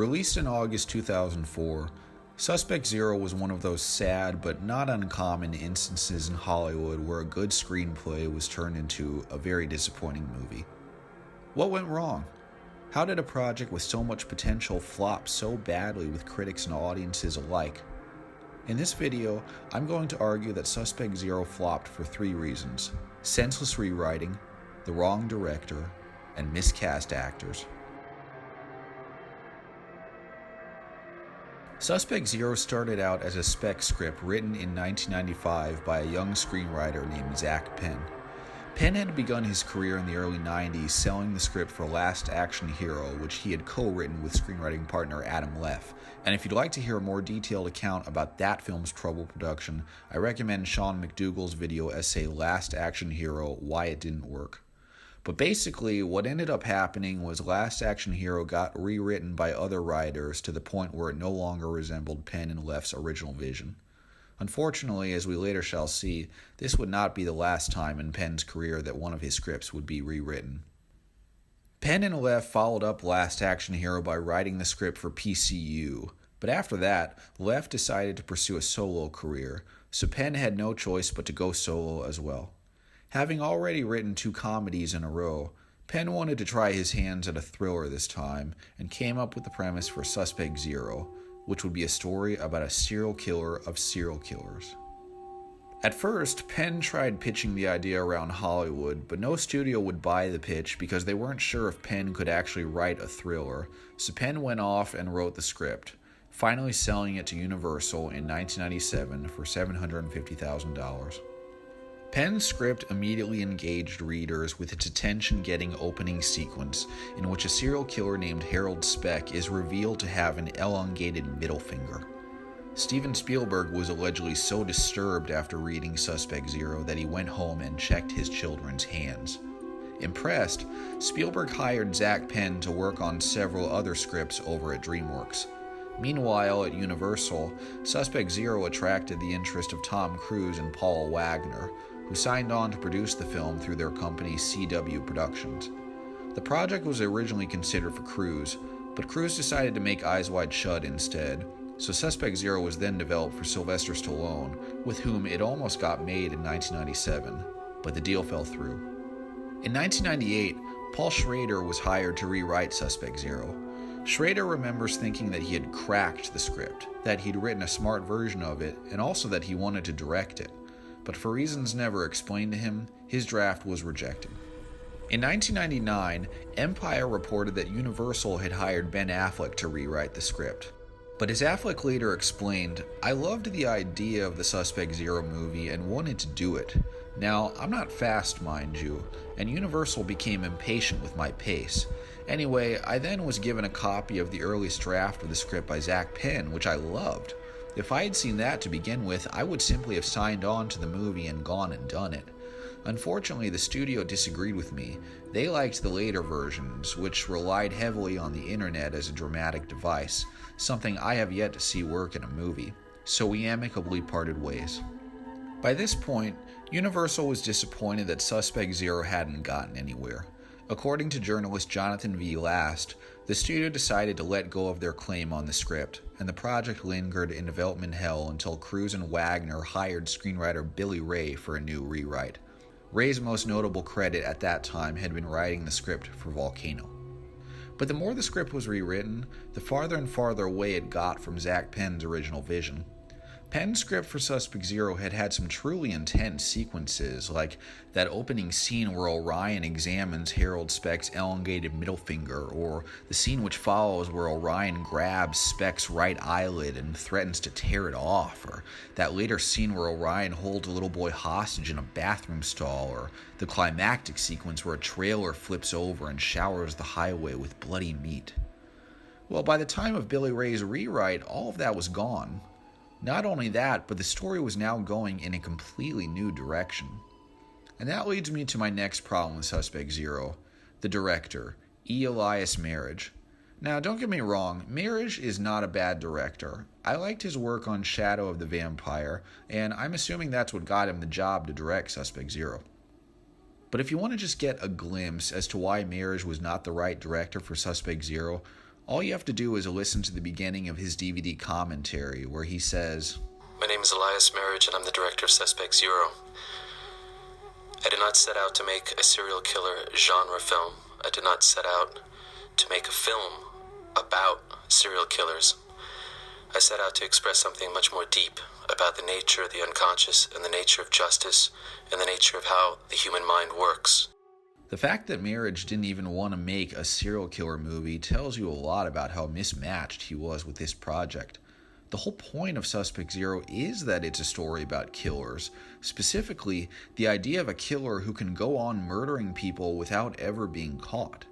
Released in August 2004, Suspect Zero was one of those sad but not uncommon instances in Hollywood where a good screenplay was turned into a very disappointing movie. What went wrong? How did a project with so much potential flop so badly with critics and audiences alike? In this video, I'm going to argue that Suspect Zero flopped for 3 reasons: senseless rewriting, the wrong director, and miscast actors. Suspect Zero started out as a spec script written in 1995 by a young screenwriter named Zak Penn. Penn had begun his career in the early 90s selling the script for Last Action Hero, which he had co-written with screenwriting partner Adam Leff. And if you'd like to hear a more detailed account about that film's troubled production, I recommend Sean McDougall's video essay Last Action Hero, Why It Didn't Work. But basically, what ended up happening was Last Action Hero got rewritten by other writers to the point where it no longer resembled Penn and Leff's original vision. Unfortunately, as we later shall see, this would not be the last time in Penn's career that one of his scripts would be rewritten. Penn and Leff followed up Last Action Hero by writing the script for PCU, but after that, Leff decided to pursue a solo career, so Penn had no choice but to go solo as well. Having already written 2 comedies in a row, Penn wanted to try his hands at a thriller this time and came up with the premise for Suspect Zero, which would be a story about a serial killer of serial killers. At first, Penn tried pitching the idea around Hollywood, but no studio would buy the pitch because they weren't sure if Penn could actually write a thriller, so Penn went off and wrote the script, finally selling it to Universal in 1997 for $750,000. Penn's script immediately engaged readers with its attention-getting opening sequence in which a serial killer named Harold Speck is revealed to have an elongated middle finger. Steven Spielberg was allegedly so disturbed after reading Suspect Zero that he went home and checked his children's hands. Impressed, Spielberg hired Zak Penn to work on several other scripts over at DreamWorks. Meanwhile, at Universal, Suspect Zero attracted the interest of Tom Cruise and Paul Wagner, who signed on to produce the film through their company CW Productions. The project was originally considered for Cruise, but Cruise decided to make Eyes Wide Shut instead, so Suspect Zero was then developed for Sylvester Stallone, with whom it almost got made in 1997, but the deal fell through. In 1998, Paul Schrader was hired to rewrite Suspect Zero. Schrader remembers thinking that he had cracked the script, that he'd written a smart version of it, and also that he wanted to direct it. But for reasons never explained to him, his draft was rejected. In 1999, Empire reported that Universal had hired Ben Affleck to rewrite the script. But as Affleck later explained, "I loved the idea of the Suspect Zero movie and wanted to do it. Now, I'm not fast, mind you, and Universal became impatient with my pace. Anyway, I then was given a copy of the earliest draft of the script by Zak Penn, which I loved. If I had seen that to begin with, I would simply have signed on to the movie and gone and done it. Unfortunately, the studio disagreed with me. They liked the later versions, which relied heavily on the internet as a dramatic device, something I have yet to see work in a movie, so we amicably parted ways." By this point, Universal was disappointed that Suspect Zero hadn't gotten anywhere. According to journalist Jonathan V. Last, the studio decided to let go of their claim on the script, and the project lingered in development hell until Cruise and Wagner hired screenwriter Billy Ray for a new rewrite. Ray's most notable credit at that time had been writing the script for Volcano. But the more the script was rewritten, the farther and farther away it got from Zak Penn's original vision. Penn's script for Suspect Zero had had some truly intense sequences, like that opening scene where Orion examines Harold Speck's elongated middle finger, or the scene which follows where Orion grabs Speck's right eyelid and threatens to tear it off, or that later scene where Orion holds a little boy hostage in a bathroom stall, or the climactic sequence where a trailer flips over and showers the highway with bloody meat. Well, by the time of Billy Ray's rewrite, all of that was gone. Not only that, but the story was now going in a completely new direction. And that leads me to my next problem with Suspect Zero, the director, Elias Merhige. Now, don't get me wrong, Merhige is not a bad director. I liked his work on Shadow of the Vampire, and I'm assuming that's what got him the job to direct Suspect Zero. But if you want to just get a glimpse as to why Merhige was not the right director for Suspect Zero, All you have to do is listen to the beginning of his DVD commentary, where he says, "My name is Elias Merhige, and I'm the director of Suspect Zero. I did not set out to make a serial killer genre film. I did not set out to make a film about serial killers. I set out to express something much more deep about the nature of the unconscious and the nature of justice and the nature of how the human mind works." The fact that Merhige didn't even want to make a serial killer movie tells you a lot about how mismatched he was with this project. The whole point of Suspect Zero is that it's a story about killers, specifically the idea of a killer who can go on murdering people without ever being caught.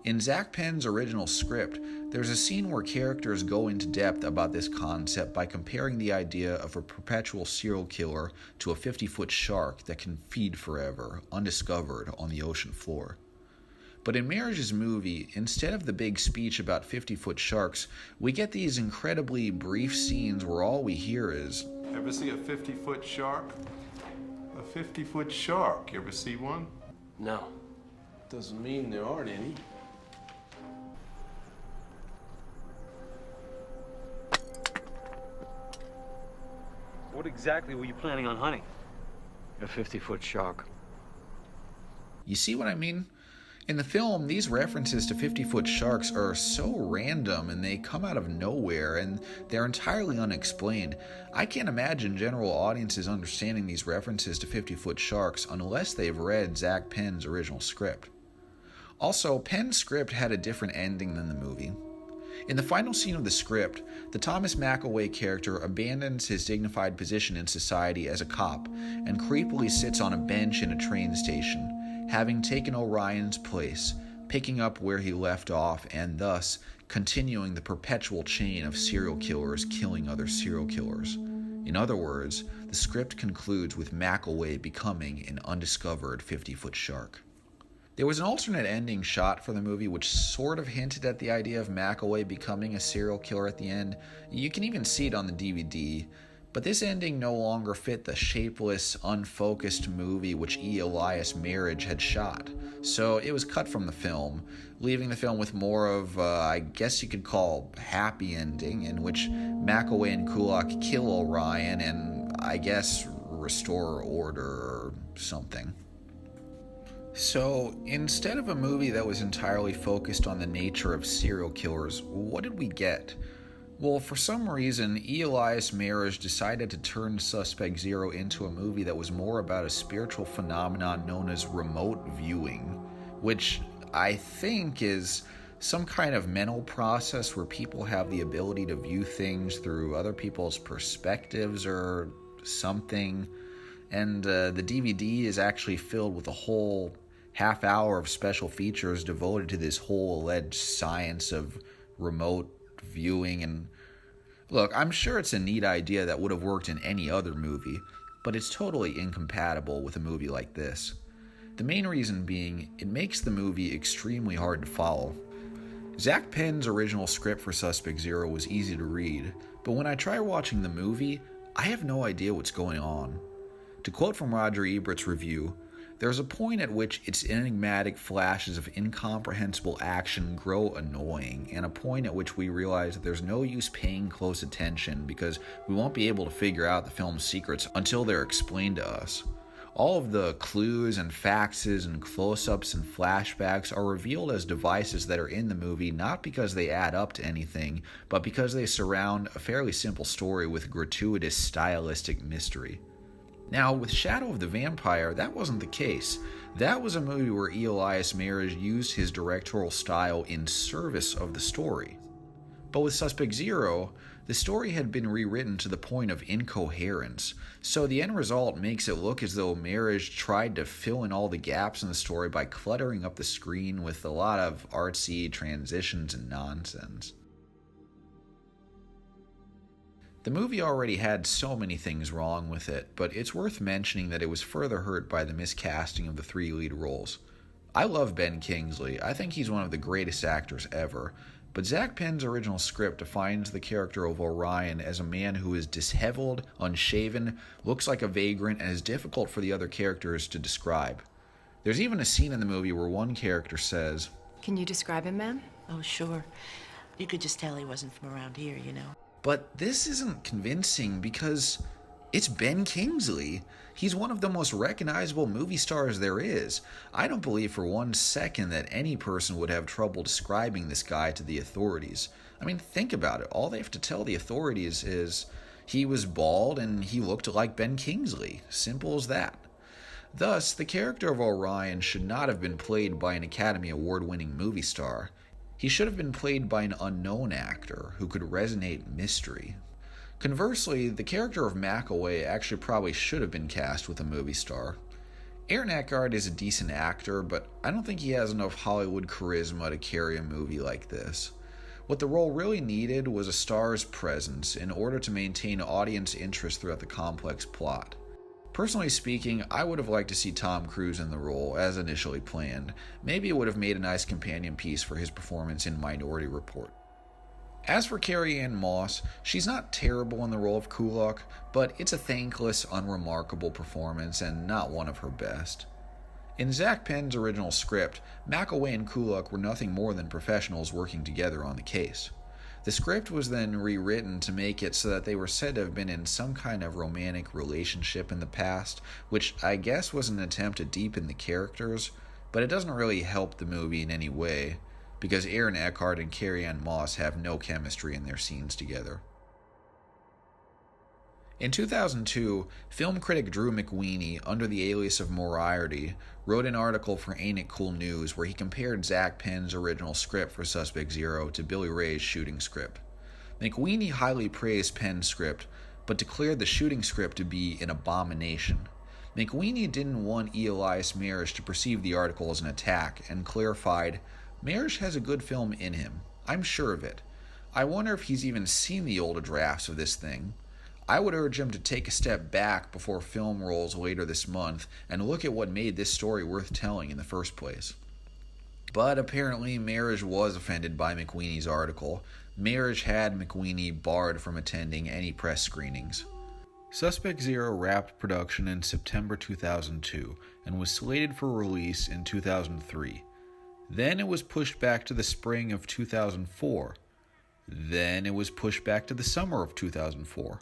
In Zak Penn's original script, there's a scene where characters go into depth about this concept by comparing the idea of a perpetual serial killer to a 50-foot shark that can feed forever, undiscovered, on the ocean floor. But in Merhige's movie, instead of the big speech about 50-foot sharks, we get these incredibly brief scenes where all we hear is, "Ever see a 50-foot shark? A 50-foot shark. You ever see one?" No. Doesn't mean there aren't any. What exactly were you planning on hunting? A 50-foot shark. You see what I mean? In the film, these references to 50-foot sharks are so random and they come out of nowhere and they're entirely unexplained. I can't imagine general audiences understanding these references to 50-foot sharks unless they've read Zak Penn's original script. Also, Penn's script had a different ending than the movie. In the final scene of the script, the Thomas McAway character abandons his dignified position in society as a cop and creepily sits on a bench in a train station, having taken Orion's place, picking up where he left off and thus continuing the perpetual chain of serial killers killing other serial killers. In other words, the script concludes with McAway becoming an undiscovered 50-foot shark. There was an alternate ending shot for the movie which sort of hinted at the idea of McAway becoming a serial killer at the end. You can even see it on the DVD, but this ending no longer fit the shapeless, unfocused movie which Elias Merhige had shot, so it was cut from the film, leaving the film with more of, I guess you could call, happy ending, in which McAway and Kulak kill Orion and, I guess, restore order or something. So, instead of a movie that was entirely focused on the nature of serial killers, what did we get? Well, for some reason, Elias Merhige decided to turn Suspect Zero into a movie that was more about a spiritual phenomenon known as remote viewing, which I think is some kind of mental process where people have the ability to view things through other people's perspectives or something. And the DVD is actually filled with a whole half hour of special features devoted to this whole alleged science of remote viewing. And look, I'm sure it's a neat idea that would have worked in any other movie, but it's totally incompatible with a movie like this. The main reason being, it makes the movie extremely hard to follow. Zak Penn's original script for Suspect Zero was easy to read, but when I try watching the movie, I have no idea what's going on. To quote from Roger Ebert's review, "There's a point at which its enigmatic flashes of incomprehensible action grow annoying, and a point at which we realize that there's no use paying close attention because we won't be able to figure out the film's secrets until they're explained to us. All of the clues and faxes and close-ups and flashbacks are revealed as devices that are in the movie not because they add up to anything, but because they surround a fairly simple story with gratuitous stylistic mystery." Now, with Shadow of the Vampire, that wasn't the case. That was a movie where Elias Merhige used his directorial style in service of the story. But with Suspect Zero, the story had been rewritten to the point of incoherence, so the end result makes it look as though Merhige tried to fill in all the gaps in the story by cluttering up the screen with a lot of artsy transitions and nonsense. The movie already had so many things wrong with it, but it's worth mentioning that it was further hurt by the miscasting of the three lead roles. I love Ben Kingsley. I think he's one of the greatest actors ever, but Zak Penn's original script defines the character of Orion as a man who is disheveled, unshaven, looks like a vagrant, and is difficult for the other characters to describe. There's even a scene in the movie where one character says, "Can you describe him, ma'am?" Oh, sure. You could just tell he wasn't from around here, you know. But this isn't convincing because it's Ben Kingsley. He's one of the most recognizable movie stars there is. I don't believe for one second that any person would have trouble describing this guy to the authorities. I mean, think about it. All they have to tell the authorities is he was bald and he looked like Ben Kingsley. Simple as that. Thus, the character of Orion should not have been played by an Academy Award-winning movie star. He should have been played by an unknown actor who could resonate mystery. Conversely, the character of McAway actually probably should have been cast with a movie star. Aaron Eckhart is a decent actor, but I don't think he has enough Hollywood charisma to carry a movie like this. What the role really needed was a star's presence in order to maintain audience interest throughout the complex plot. Personally speaking, I would have liked to see Tom Cruise in the role as initially planned. Maybe it would have made a nice companion piece for his performance in Minority Report. As for Carrie-Anne Moss, she's not terrible in the role of Kulak, but it's a thankless, unremarkable performance and not one of her best. In Zak Penn's original script, McAway and Kulak were nothing more than professionals working together on the case. The script was then rewritten to make it so that they were said to have been in some kind of romantic relationship in the past, which I guess was an attempt to deepen the characters, but it doesn't really help the movie in any way, because Aaron Eckhart and Carrie-Anne Moss have no chemistry in their scenes together. In 2002, film critic Drew McWeeny, under the alias of Moriarty, wrote an article for Ain't It Cool News where he compared Zak Penn's original script for Suspect Zero to Billy Ray's shooting script. McWeeny highly praised Penn's script, but declared the shooting script to be an abomination. McWeeny didn't want Elias Merhige to perceive the article as an attack, and clarified, "Merhige has a good film in him. I'm sure of it. I wonder if he's even seen the older drafts of this thing. I would urge him to take a step back before film rolls later this month and look at what made this story worth telling in the first place." But apparently Merhige was offended by McWeeny's article. Merhige had McWeeny barred from attending any press screenings. Suspect Zero wrapped production in September 2002 and was slated for release in 2003. Then it was pushed back to the spring of 2004. Then it was pushed back to the summer of 2004.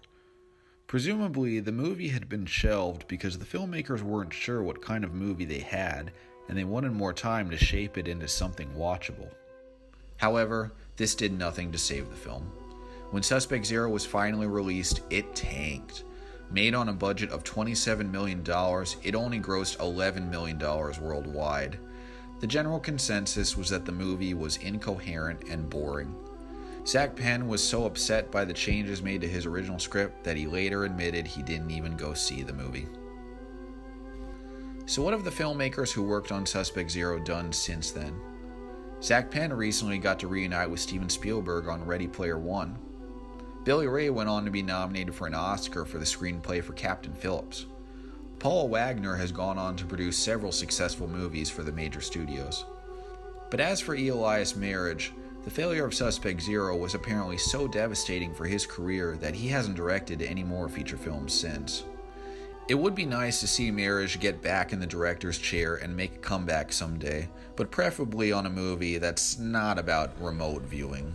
Presumably, the movie had been shelved because the filmmakers weren't sure what kind of movie they had, and they wanted more time to shape it into something watchable. However, this did nothing to save the film. When Suspect Zero was finally released, it tanked. Made on a budget of $27 million, it only grossed $11 million worldwide. The general consensus was that the movie was incoherent and boring. Zak Penn was so upset by the changes made to his original script that he later admitted he didn't even go see the movie. So what have the filmmakers who worked on Suspect Zero done since then? Zak Penn recently got to reunite with Steven Spielberg on Ready Player One. Billy Ray went on to be nominated for an Oscar for the screenplay for Captain Phillips. Paula Wagner has gone on to produce several successful movies for the major studios. But as for Elias Merhige, the failure of Suspect Zero was apparently so devastating for his career that he hasn't directed any more feature films since. It would be nice to see Merhige get back in the director's chair and make a comeback someday, but preferably on a movie that's not about remote viewing.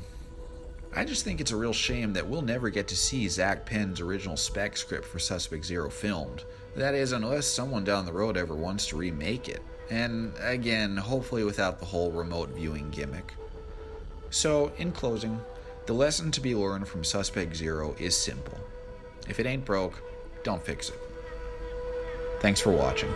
I just think it's a real shame that we'll never get to see Zak Penn's original spec script for Suspect Zero filmed. That is, unless someone down the road ever wants to remake it. And again, hopefully without the whole remote viewing gimmick. So, in closing, the lesson to be learned from Suspect Zero is simple. If it ain't broke, don't fix it. Thanks for watching.